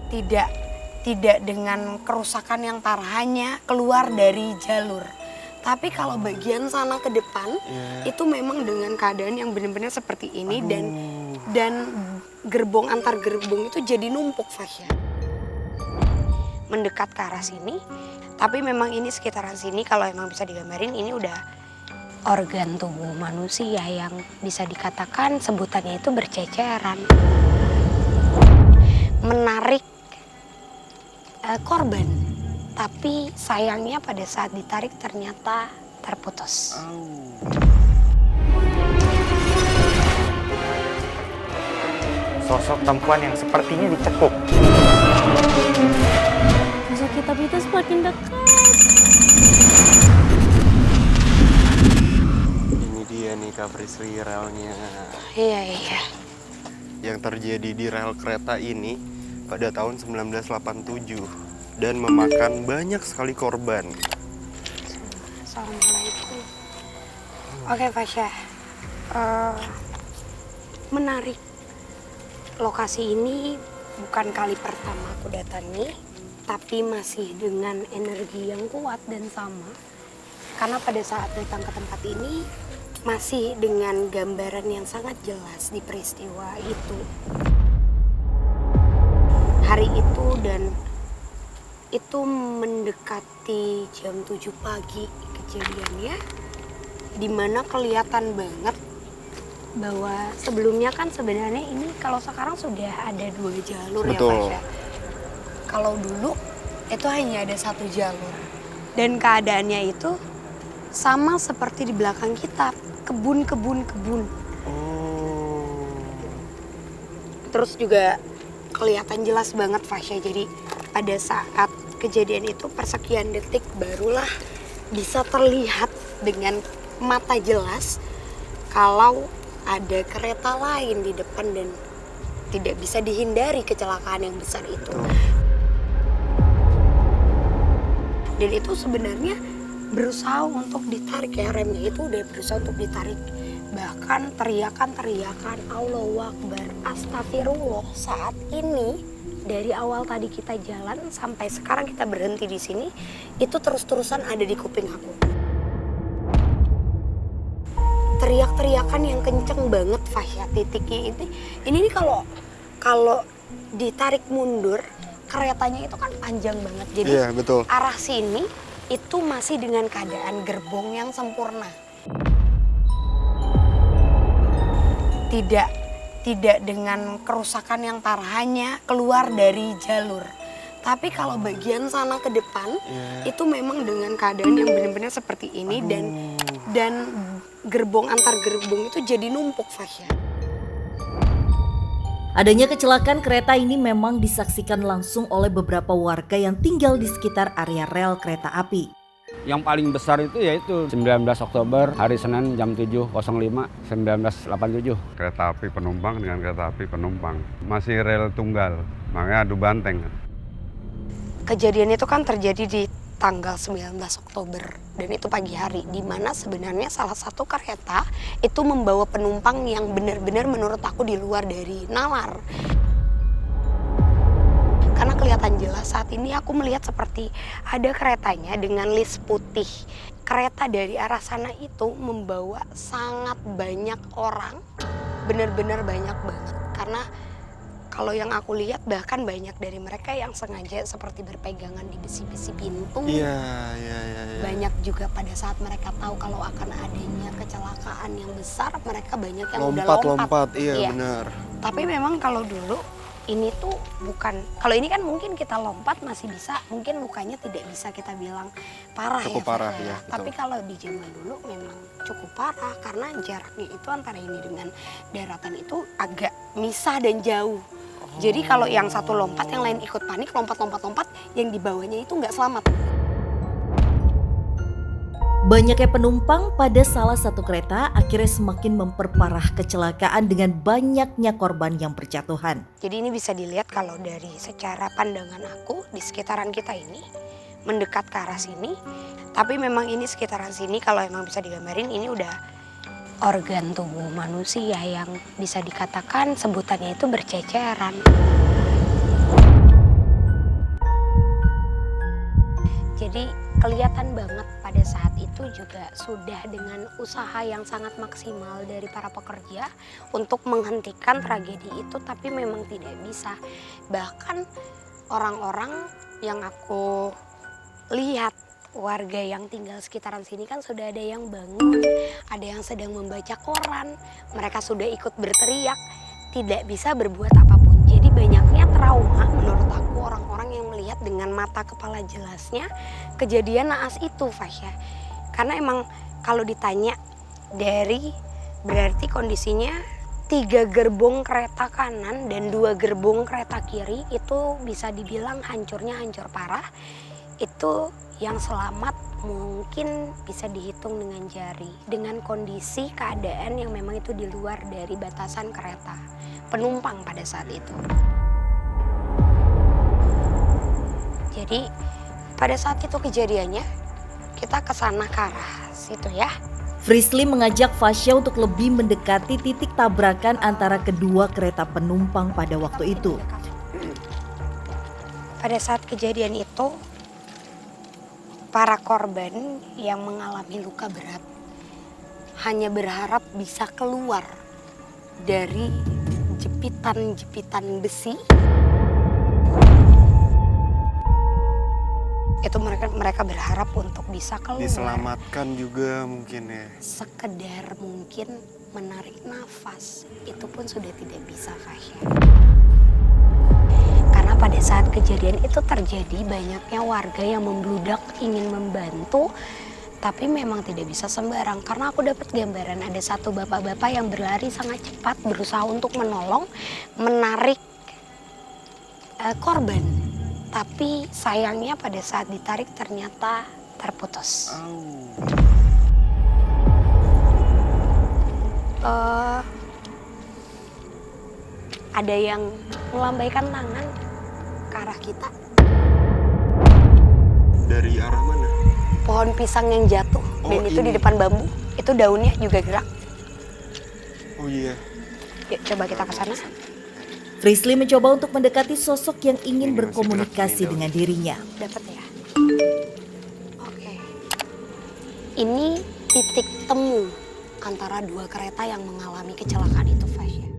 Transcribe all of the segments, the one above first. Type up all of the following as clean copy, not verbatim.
tidak tidak dengan kerusakan yang parah, hanya keluar dari jalur. Tapi kalau bagian sana ke depan itu memang dengan keadaan yang benar-benar seperti ini. Dan gerbong antar gerbong itu jadi numpuk, Fasya. Mendekat ke arah sini, tapi memang ini sekitaran sini kalau emang bisa digambarin ini udah organ tubuh manusia yang bisa dikatakan sebutannya itu berceceran. Menarik korban, tapi sayangnya pada saat ditarik ternyata terputus. Sosok perempuan yang sepertinya dicekuk. Sosok kita itu semakin dekat. Ini dia nih Kaprisri relnya. Iya. Yang terjadi di rel kereta ini pada tahun 1987 dan memakan banyak sekali korban. Assalamualaikum. Oke, Fasya. Menarik. Lokasi ini bukan kali pertama aku datangi, tapi masih dengan energi yang kuat dan sama. Karena pada saat datang ke tempat ini, masih dengan gambaran yang sangat jelas di peristiwa itu. Hari itu dan itu mendekati jam 7 pagi kejadiannya, dimana kelihatan banget bahwa sebelumnya kan sebenarnya ini kalau sekarang sudah ada 2 jalur. Betul. Ya Fasya. Kalau dulu itu hanya ada 1 jalur. Dan keadaannya itu sama seperti di belakang kita, kebun. Terus juga kelihatan jelas banget, Fasya. Jadi pada saat kejadian itu persekian detik barulah bisa terlihat dengan mata jelas kalau ada kereta lain di depan dan tidak bisa dihindari kecelakaan yang besar itu. Dan itu sebenarnya berusaha untuk ditarik, ya remnya itu udah berusaha untuk ditarik. Bahkan teriakan Allahu Akbar, Astagfirullah saat ini dari awal tadi kita jalan sampai sekarang kita berhenti di sini itu terus-terusan ada di kuping aku. Teriak-teriakan yang kenceng banget, Fasya. Titiknya ini nih kalau ditarik mundur keretanya itu kan panjang banget. Jadi betul. Arah sini itu masih dengan keadaan gerbong yang sempurna. Tidak dengan kerusakan yang parah, hanya keluar dari jalur. Tapi kalau bagian sana ke depan itu memang dengan keadaan yang benar-benar seperti ini. Dan gerbong antar gerbong itu jadi numpuk, Fasya. Adanya kecelakaan kereta ini memang disaksikan langsung oleh beberapa warga yang tinggal di sekitar area rel kereta api. Yang paling besar itu yaitu 19 Oktober hari Senin jam 7.05 1987. Kereta api penumpang dengan kereta api penumpang. Masih rel tunggal, makanya adu banteng. Kejadian itu kan terjadi di tanggal 19 Oktober dan itu pagi hari, di mana sebenarnya salah satu kereta itu membawa penumpang yang benar-benar menurut aku di luar dari nalar. Karena kelihatan jelas saat ini aku melihat seperti ada keretanya dengan list putih. Kereta dari arah sana itu membawa sangat banyak orang, benar-benar banyak banget. Karena kalau yang aku lihat bahkan banyak dari mereka yang sengaja seperti berpegangan di besi-besi pintu. Iya. Banyak juga pada saat mereka tahu kalau akan adanya kecelakaan yang besar, mereka banyak yang udah lompat. Iya benar. Tapi memang kalau dulu ini tuh bukan, kalau ini kan mungkin kita lompat masih bisa, mungkin lukanya tidak bisa kita bilang parah. Cukup parah ya. Tapi kalau di zaman dulu memang cukup parah karena jaraknya itu antara ini dengan daratan itu agak misah dan jauh. Jadi kalau yang satu lompat, yang lain ikut panik, lompat, yang di bawahnya itu nggak selamat. Banyaknya penumpang pada salah satu kereta akhirnya semakin memperparah kecelakaan dengan banyaknya korban yang berjatuhan. Jadi ini bisa dilihat kalau dari secara pandangan aku di sekitaran kita ini mendekat ke arah sini. Tapi memang ini sekitaran sini kalau emang bisa digambarin ini udah organ tubuh manusia yang bisa dikatakan sebutannya itu berceceran. kelihatan banget pada saat itu juga sudah dengan usaha yang sangat maksimal dari para pekerja untuk menghentikan tragedi itu, tapi memang tidak bisa. Bahkan orang-orang yang aku lihat, warga yang tinggal sekitaran sini kan sudah ada yang bangun, ada yang sedang membaca koran, mereka sudah ikut berteriak, tidak bisa berbuat apapun. Jadi banyaknya trauma menurut aku orang-orang yang melihat dengan mata kepala jelasnya kejadian naas itu, Fasya. Karena emang kalau ditanya dari berarti kondisinya 3 gerbong kereta kanan dan 2 gerbong kereta kiri itu bisa dibilang hancurnya hancur parah. Itu yang selamat mungkin bisa dihitung dengan jari, dengan kondisi keadaan yang memang itu di luar dari batasan kereta penumpang pada saat itu. Jadi pada saat itu kejadiannya kita kesana ke arah situ ya. Frisly mengajak Fasya untuk lebih mendekati titik tabrakan antara kedua kereta penumpang pada waktu itu. Pada saat kejadian itu, para korban yang mengalami luka berat hanya berharap bisa keluar dari jepitan-jepitan besi. Itu mereka berharap untuk bisa keluar. Diselamatkan juga mungkin ya. Sekedar mungkin menarik nafas, itu pun sudah tidak bisa, Fasya. Karena pada saat kejadian itu terjadi, banyaknya warga yang membludak ingin membantu, tapi memang tidak bisa sembarang. Karena aku dapat gambaran ada satu bapak-bapak yang berlari sangat cepat berusaha untuk menolong, menarik korban. Tapi sayangnya pada saat ditarik ternyata terputus. Ada yang melambaikan tangan ke arah kita. Dari arah mana? Pohon pisang yang jatuh dan itu di depan bambu, itu daunnya juga gerak. Oh iya. Yuk coba kita ke sana. Frisly mencoba untuk mendekati sosok yang ingin Ini masih berkomunikasi gerak, dengan dirinya. Dapat ya? Oke. Ini titik temu antara 2 kereta yang mengalami kecelakaan itu, Fasya.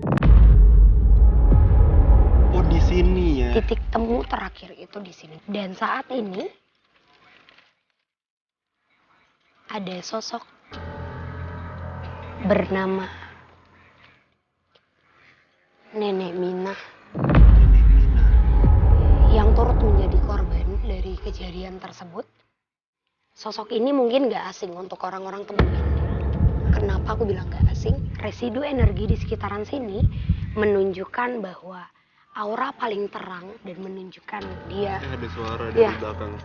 Oh di sini ya. Titik temu terakhir itu di sini. Dan saat ini ada sosok bernama Nenek Mina yang turut menjadi korban dari kejadian tersebut. Sosok ini mungkin gak asing untuk orang-orang Kebumen. Kenapa aku bilang gak asing? Residu energi di sekitaran sini menunjukkan bahwa aura paling terang dan menunjukkan dia. Ada suara dari Ya. belakang.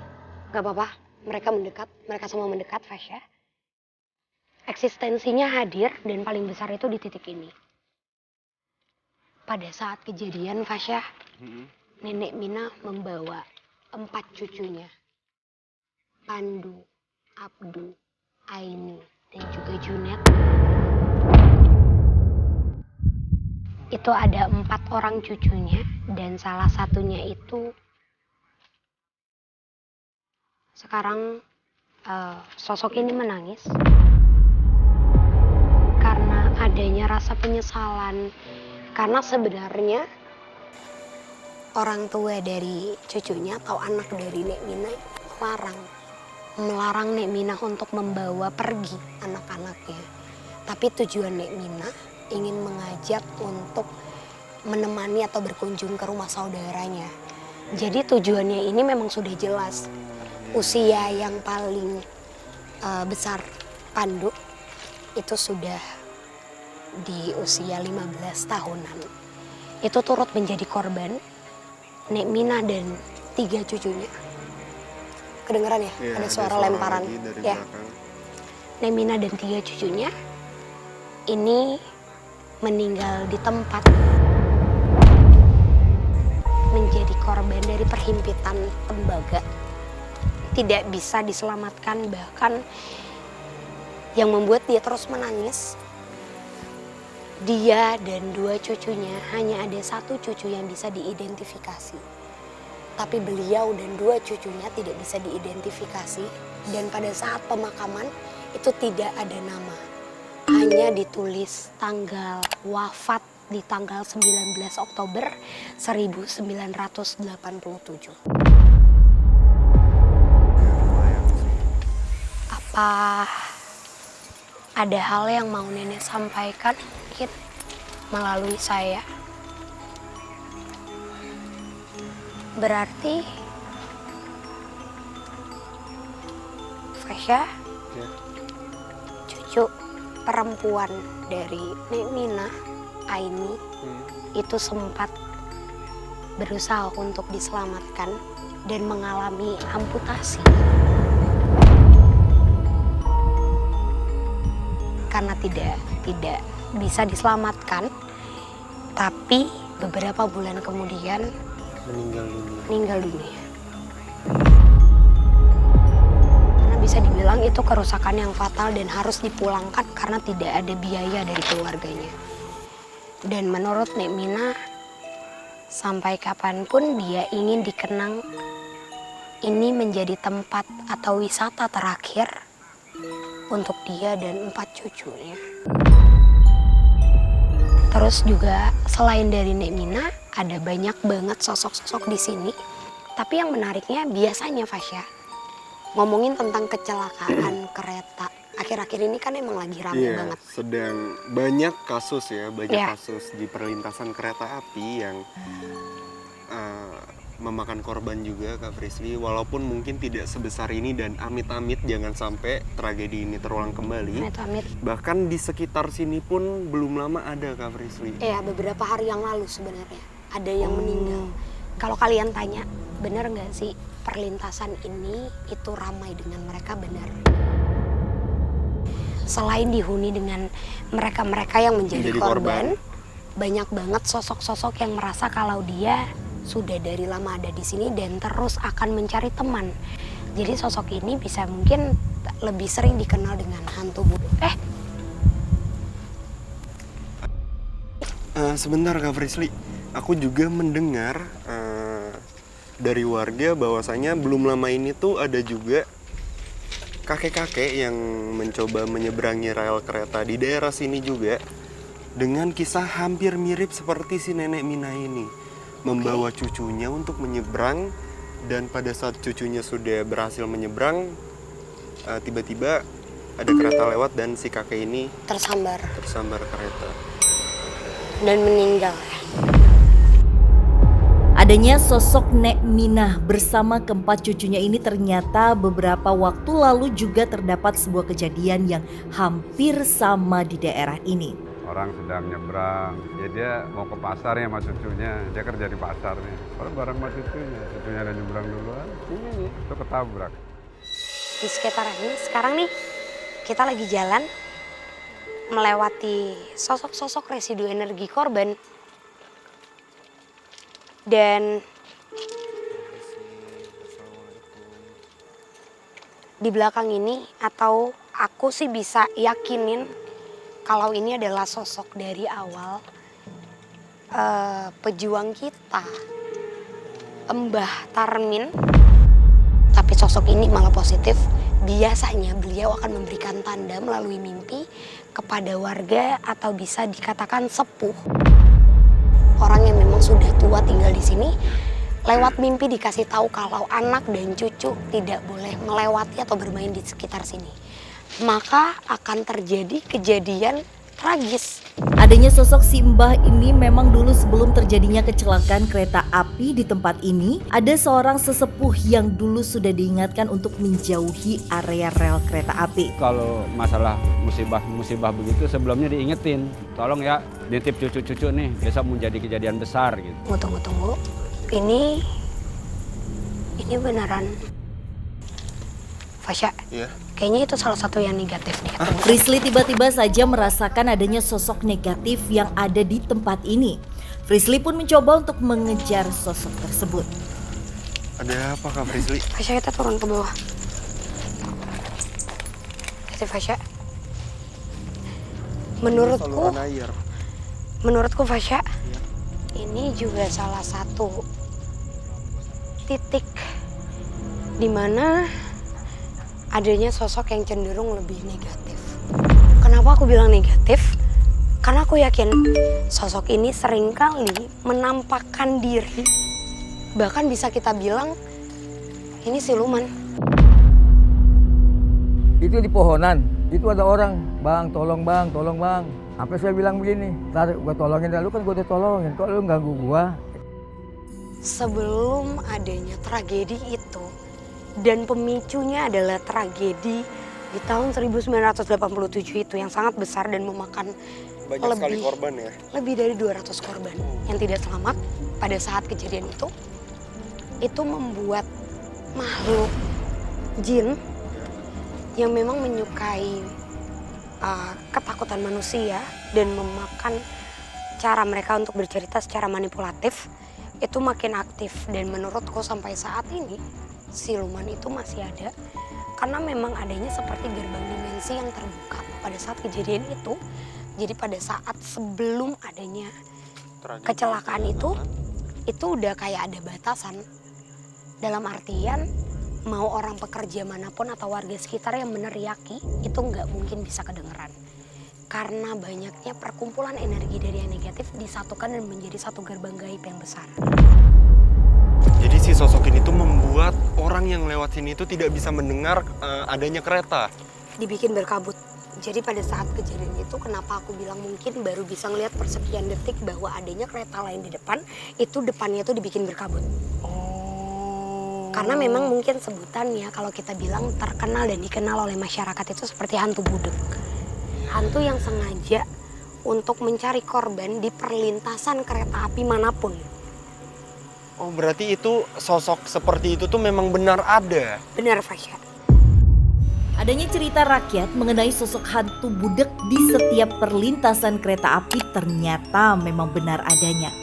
Gak apa-apa, mereka semua mendekat, Fasya. Eksistensinya hadir dan paling besar itu di titik ini. Pada saat kejadian, Fasya, Nenek Mina membawa 4 cucunya. Pandu, Abdu, Aini, dan juga Junet. Itu ada 4 orang cucunya dan salah satunya itu sekarang sosok ini menangis karena adanya rasa penyesalan. Karena sebenarnya orang tua dari cucunya atau anak dari Nek Mina melarang Nek Mina untuk membawa pergi anak-anaknya. Tapi tujuan Nek Mina ingin mengajak untuk menemani atau berkunjung ke rumah saudaranya. Jadi tujuannya ini memang sudah jelas. Usia yang paling besar Pandu itu sudah di usia 15 tahunan. Itu turut menjadi korban Nek Mina dan 3 cucunya. Kedengeran ya? Iya, Ada suara lemparan. lagi dari Ya. belakang. Nek Mina dan 3 cucunya ini meninggal di tempat, menjadi korban dari perhimpitan tembaga. Tidak bisa diselamatkan, bahkan yang membuat dia terus menangis, dia dan 2 cucunya, hanya ada 1 cucu yang bisa diidentifikasi. Tapi beliau dan 2 cucunya tidak bisa diidentifikasi Dan pada saat pemakaman itu tidak ada nama. Hanya ditulis tanggal wafat di tanggal 19 Oktober 1987. Apa ada hal yang mau nenek sampaikan mungkin melalui saya? Berarti Fasya, cucu perempuan dari Nek Mina, Aini, itu sempat berusaha untuk diselamatkan dan mengalami amputasi. Karena tidak bisa diselamatkan, tapi beberapa bulan kemudian meninggal dunia. Karena bisa dibilang itu kerusakan yang fatal dan harus dipulangkan karena tidak ada biaya dari keluarganya. Dan menurut Nek Mina, sampai kapanpun dia ingin dikenang ini menjadi tempat atau wisata terakhir untuk dia dan 4 cucunya. Terus juga selain dari Nek Mina, ada banyak banget sosok-sosok di sini. Tapi yang menariknya biasanya Fasya, ngomongin tentang kecelakaan kereta. Akhir-akhir ini kan emang lagi rame banget. Sedang banyak kasus kasus di perlintasan kereta api yang memakan korban juga Kak Frisly, walaupun mungkin tidak sebesar ini dan amit-amit jangan sampai tragedi ini terulang kembali. Amit-amit. Bahkan di sekitar sini pun belum lama ada Kak Frisly. Iya, beberapa hari yang lalu sebenarnya ada yang meninggal. Kalau kalian tanya, benar nggak sih perlintasan ini itu ramai dengan mereka? Benar. Selain dihuni dengan mereka-mereka yang menjadi korban, banyak banget sosok-sosok yang merasa kalau dia sudah dari lama ada di sini dan terus akan mencari teman. Jadi sosok ini bisa mungkin lebih sering dikenal dengan hantu buduk. Sebentar Kak Frisly, aku juga mendengar dari warga bahwasanya belum lama ini tuh ada juga kakek-kakek yang mencoba menyeberangi rel kereta di daerah sini juga dengan kisah hampir mirip seperti si Nenek Mina ini. Membawa cucunya untuk menyeberang, dan pada saat cucunya sudah berhasil menyeberang, tiba-tiba ada kereta lewat dan si kakek ini tersambar kereta dan meninggal. Adanya sosok Nek Mina bersama keempat cucunya ini ternyata beberapa waktu lalu juga terdapat sebuah kejadian yang hampir sama di daerah ini. Orang sedang nyebrang, ya dia mau ke pasarnya sama cucunya, dia kerja di pasarnya. Kalau bareng sama cucunya ada nyebrang duluan, itu ketabrak. Di sekitaran ini sekarang nih kita lagi jalan melewati sosok-sosok residu energi korban. Dan di belakang ini, atau aku sih bisa yakinin kalau ini adalah sosok dari awal pejuang kita, Mbah Tarmin. Tapi sosok ini malah positif. Biasanya beliau akan memberikan tanda melalui mimpi kepada warga atau bisa dikatakan sepuh. Orang yang memang sudah tua tinggal di sini, lewat mimpi dikasih tahu kalau anak dan cucu tidak boleh melewati atau bermain di sekitar sini. Maka akan terjadi kejadian tragis. Adanya sosok si Mbah ini memang dulu sebelum terjadinya kecelakaan kereta api di tempat ini, ada seorang sesepuh yang dulu sudah diingatkan untuk menjauhi area rel kereta api. Kalau masalah musibah begitu sebelumnya diingetin, tolong ya nitip cucu-cucu nih, besok menjadi kejadian besar gitu. Tunggu. Ini beneran Fasya? Iya. Kayaknya itu salah satu yang negatif nih. Frisly tiba-tiba saja merasakan adanya sosok negatif yang ada di tempat ini. Frisly pun mencoba untuk mengejar sosok tersebut. Ada apa Kak Frisly? Fasya, kita turun ke bawah. Fasya, menurutku Fasya, ini juga salah satu titik di mana adanya sosok yang cenderung lebih negatif. Kenapa aku bilang negatif? Karena aku yakin sosok ini seringkali menampakkan diri, bahkan bisa kita bilang ini siluman. Itu di pohonan, itu ada orang, bang tolong bang. Sampai saya bilang begini, ntar gue tolongin, lu kan gue udah tolongin, kok lu ganggu gue? Sebelum adanya tragedi itu, dan pemicunya adalah tragedi di tahun 1987 itu yang sangat besar dan memakan Banyak sekali korban ya. lebih dari 200 korban yang tidak selamat pada saat kejadian itu membuat makhluk jin yang memang menyukai ketakutan manusia dan memakan cara mereka untuk bercerita secara manipulatif itu makin aktif. Dan menurutku sampai saat ini siluman itu masih ada karena memang adanya seperti gerbang dimensi yang terbuka pada saat kejadian itu. Jadi pada saat sebelum adanya kecelakaan itu udah kayak ada batasan. Dalam artian mau orang pekerja manapun atau warga sekitar yang meneriaki itu nggak mungkin bisa kedengeran. Karena banyaknya perkumpulan energi dari yang negatif disatukan dan menjadi satu gerbang gaib yang besar. Jadi si sosok ini tuh membuat orang yang lewat sini itu tidak bisa mendengar adanya kereta. Dibikin berkabut. Jadi pada saat kejadian itu kenapa aku bilang mungkin baru bisa ngelihat persekian detik bahwa adanya kereta lain di depan, itu depannya tuh dibikin berkabut. Karena memang mungkin sebutannya kalau kita bilang terkenal dan dikenal oleh masyarakat itu seperti hantu budek. Hantu yang sengaja untuk mencari korban di perlintasan kereta api manapun. Oh berarti itu sosok seperti itu tuh memang benar ada? Benar, Fasya. Adanya cerita rakyat mengenai sosok hantu budek di setiap perlintasan kereta api ternyata memang benar adanya.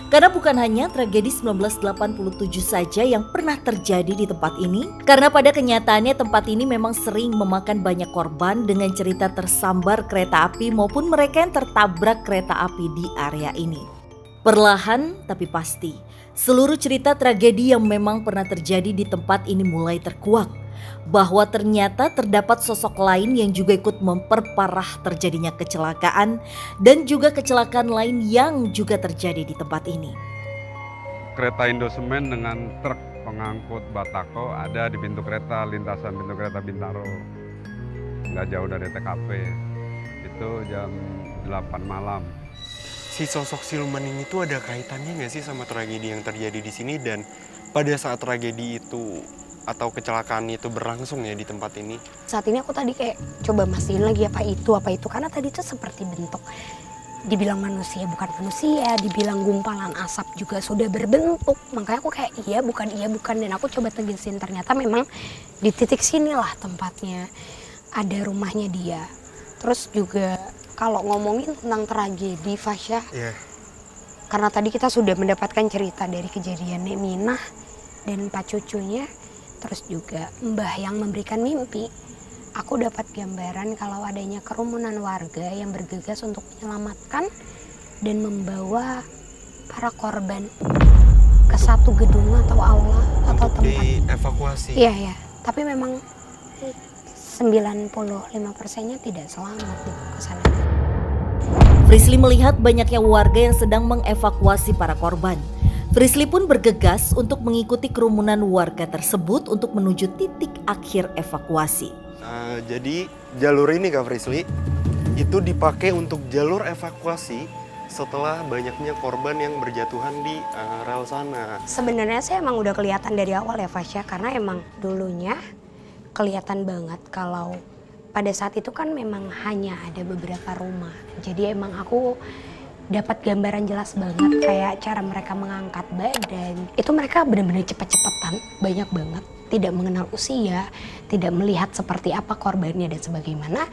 Karena bukan hanya tragedi 1987 saja yang pernah terjadi di tempat ini, karena pada kenyataannya tempat ini memang sering memakan banyak korban dengan cerita tersambar kereta api maupun mereka yang tertabrak kereta api di area ini. Perlahan tapi pasti, seluruh cerita tragedi yang memang pernah terjadi di tempat ini mulai terkuak. Bahwa ternyata terdapat sosok lain yang juga ikut memperparah terjadinya kecelakaan dan juga kecelakaan lain yang juga terjadi di tempat ini. Kereta Indosemen dengan truk pengangkut batako ada di pintu kereta, lintasan pintu kereta Bintaro. Nggak jauh dari TKP, itu jam 8 malam. Si sosok siluman ini tuh ada kaitannya nggak sih sama tragedi yang terjadi di sini? Dan pada saat tragedi itu atau kecelakaan itu berlangsung ya di tempat ini? Saat ini aku tadi kayak coba mastiin lagi apa itu karena tadi itu seperti bentuk dibilang manusia bukan manusia, dibilang gumpalan asap juga sudah berbentuk. Makanya aku kayak iya bukan dan aku coba tegesin ternyata memang di titik sinilah tempatnya ada rumahnya dia. Terus juga kalau ngomongin tentang tragedi Fasya, karena tadi kita sudah mendapatkan cerita dari kejadian Nek Minah dan Pak cucunya, terus juga Mbah yang memberikan mimpi, aku dapat gambaran kalau adanya kerumunan warga yang bergegas untuk menyelamatkan dan membawa para korban ke satu gedung atau aula atau Untuk tempat dievakuasi. Iya, tapi memang 95%-nya tidak selamat di sana. Frisly melihat banyaknya warga yang sedang mengevakuasi para korban. Frisly pun bergegas untuk mengikuti kerumunan warga tersebut untuk menuju titik akhir evakuasi. Jadi jalur ini Kak Frisly itu dipakai untuk jalur evakuasi setelah banyaknya korban yang berjatuhan di rel sana. Sebenarnya saya emang udah kelihatan dari awal ya Fasya, karena emang dulunya kelihatan banget kalau pada saat itu kan memang hanya ada beberapa rumah. Jadi emang aku dapat gambaran jelas banget kayak cara mereka mengangkat badan. Itu mereka benar-benar cepet-cepetan, banyak banget. Tidak mengenal usia, tidak melihat seperti apa korbannya dan sebagaimana.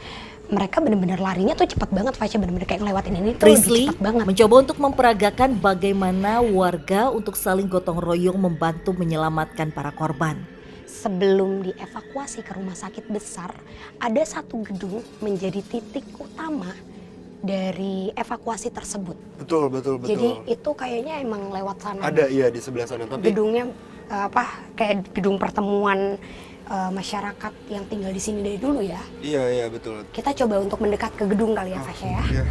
Mereka benar-benar larinya tuh cepat banget, Fasya, benar-benar kayak ngelewatin ini tuh Frisly lebih cepat banget. mencoba untuk memperagakan bagaimana warga untuk saling gotong royong membantu menyelamatkan para korban. Sebelum dievakuasi ke rumah sakit besar, ada satu gedung menjadi titik utama dari evakuasi tersebut. Betul. Jadi itu kayaknya emang lewat sana. Ada iya di sebelah sana, tapi Gedungnya kayak gedung pertemuan masyarakat yang tinggal di sini dari dulu ya. Iya betul. Kita coba untuk mendekat ke gedung kali ya, Fasya ya. Iya.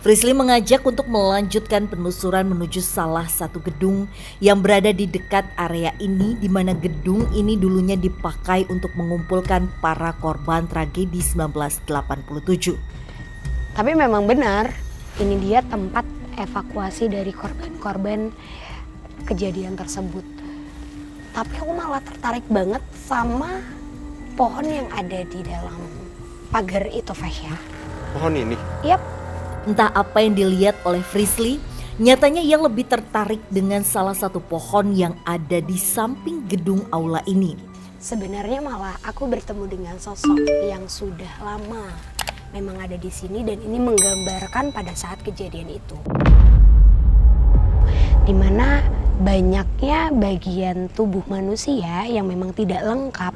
Frisly mengajak untuk melanjutkan penelusuran menuju salah satu gedung yang berada di dekat area ini, di mana gedung ini dulunya dipakai untuk mengumpulkan para korban tragedi 1987. Tapi memang benar, ini dia tempat evakuasi dari korban-korban kejadian tersebut. Tapi aku malah tertarik banget sama pohon yang ada di dalam pagar itu, Fasya. Pohon ini? Yap. Entah apa yang dilihat oleh Frisly, nyatanya ia lebih tertarik dengan salah satu pohon yang ada di samping gedung aula ini. Sebenarnya malah aku bertemu dengan sosok yang sudah lama memang ada di sini dan ini menggambarkan pada saat kejadian itu. Dimana banyaknya bagian tubuh manusia yang memang tidak lengkap.